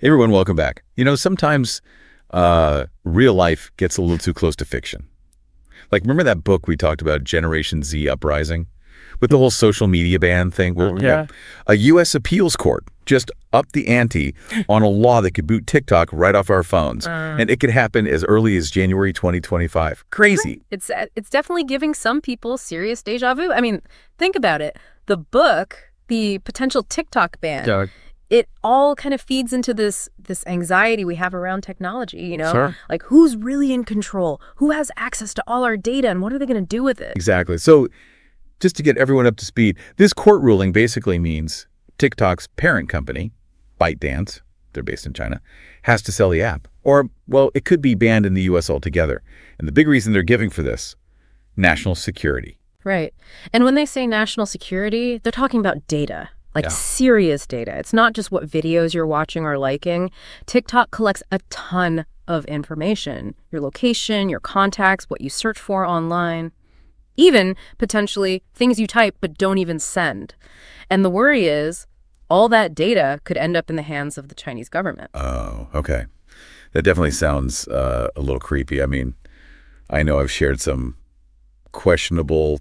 Hey everyone, welcome back. Sometimes real life gets a little too close to fiction. Like, remember that book we talked about, Generation Z Uprising? With the whole social media ban thing? Well, Yeah. A U.S. appeals court just upped the ante on a law that could boot TikTok right off our phones. And it could happen as early as January 2025. Crazy. It's definitely giving some people serious deja vu. I mean, think about it. The book, the potential TikTok ban, it all kind of feeds into this anxiety we have around technology, Sure. Like, who's really in control? Who has access to all our data, and what are they going to do with it? Exactly. So just to get everyone up to speed, this court ruling basically means TikTok's parent company, ByteDance, they're based in China, has to sell the app. Or, well, it could be banned in the U.S. altogether. And the big reason they're giving for this, national security. Right. And when they say national security, they're talking about data. Like serious data. It's not just what videos you're watching or liking. TikTok collects a ton of information. Your location, your contacts, what you search for online. Even, potentially, things you type but don't even send. And the worry is, all that data could end up in the hands of the Chinese government. Oh, okay. That definitely sounds a little creepy. I mean, I know I've shared some questionable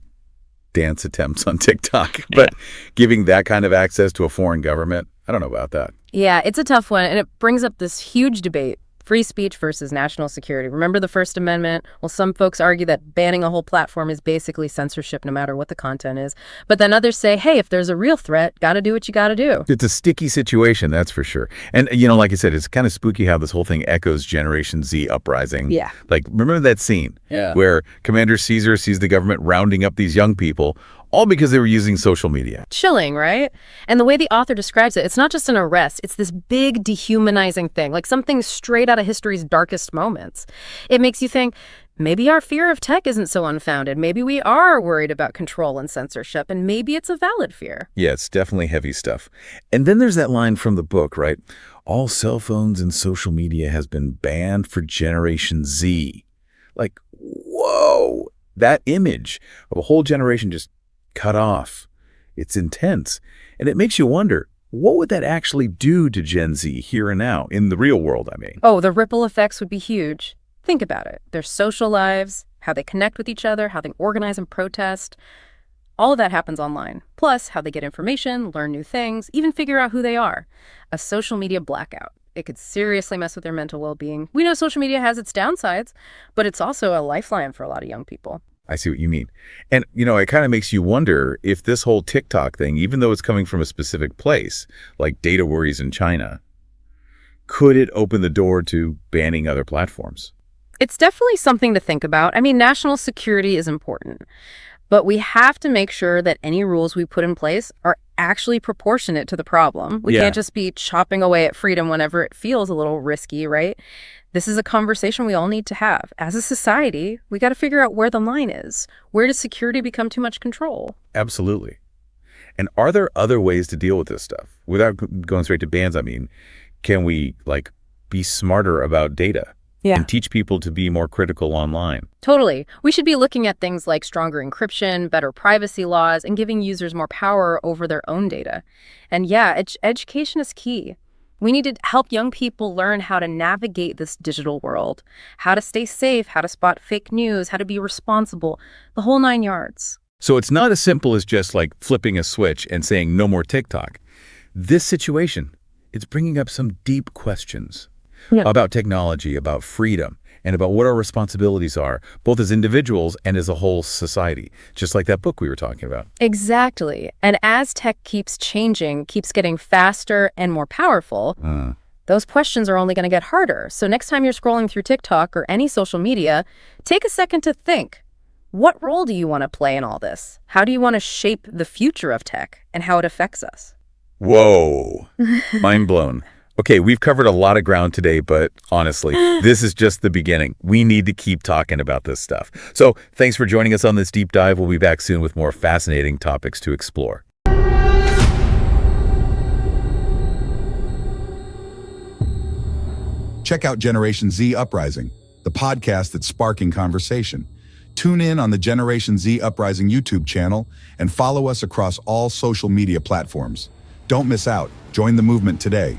dance attempts on TikTok, but giving that kind of access to a foreign government, I don't know about that. Yeah, it's a tough one, and it brings up this huge debate. Free speech versus national security. Remember the First Amendment? Well, some folks argue that banning a whole platform is basically censorship no matter what the content is. But then others say, hey, if there's a real threat, got to do what you got to do. It's a sticky situation, that's for sure. And, like I said, it's kind of spooky how this whole thing echoes Generation Z Uprising. Yeah. Like, remember that scene where Commander Caesar sees the government rounding up these young people, all because they were using social media. Chilling, right? And the way the author describes it, it's not just an arrest. It's this big dehumanizing thing, like something straight out of history's darkest moments. It makes you think, maybe our fear of tech isn't so unfounded. Maybe we are worried about control and censorship, and maybe it's a valid fear. Yeah, it's definitely heavy stuff. And then there's that line from the book, right? All cell phones and social media has been banned for Generation Z. Like, whoa, that image of a whole generation just cut off. It's intense. And it makes you wonder, what would that actually do to Gen Z here and now, in the real world, I mean? Oh, the ripple effects would be huge. Think about it. Their social lives, how they connect with each other, how they organize and protest. All of that happens online. Plus, how they get information, learn new things, even figure out who they are. A social media blackout. It could seriously mess with their mental well-being. We know social media has its downsides, but it's also a lifeline for a lot of young people. I see what you mean. And, it kind of makes you wonder if this whole TikTok thing, even though it's coming from a specific place, like data worries in China, could it open the door to banning other platforms? It's definitely something to think about. I mean, national security is important, but we have to make sure that any rules we put in place are actually proportionate to the problem. We can't just be chopping away at freedom whenever it feels a little risky, right? This is a conversation we all need to have. As a society, we got to figure out where the line is. Where does security become too much control? Absolutely. And are there other ways to deal with this stuff? Without going straight to bans, I mean, can we, be smarter about data? And teach people to be more critical online? Totally. We should be looking at things like stronger encryption, better privacy laws, and giving users more power over their own data. And education is key. We need to help young people learn how to navigate this digital world, how to stay safe, how to spot fake news, how to be responsible, the whole 9 yards. So it's not as simple as just flipping a switch and saying no more TikTok. This situation, it's bringing up some deep questions about technology, about freedom, and about what our responsibilities are, both as individuals and as a whole society, just like that book we were talking about. Exactly. And as tech keeps changing, keeps getting faster and more powerful, those questions are only going to get harder. So next time you're scrolling through TikTok or any social media, take a second to think, what role do you want to play in all this? How do you want to shape the future of tech and how it affects us? Whoa, mind blown. Okay, we've covered a lot of ground today, but honestly, this is just the beginning. We need to keep talking about this stuff. So thanks for joining us on this deep dive. We'll be back soon with more fascinating topics to explore. Check out Generation Z Uprising, the podcast that's sparking conversation. Tune in on the Generation Z Uprising YouTube channel and follow us across all social media platforms. Don't miss out. Join the movement today.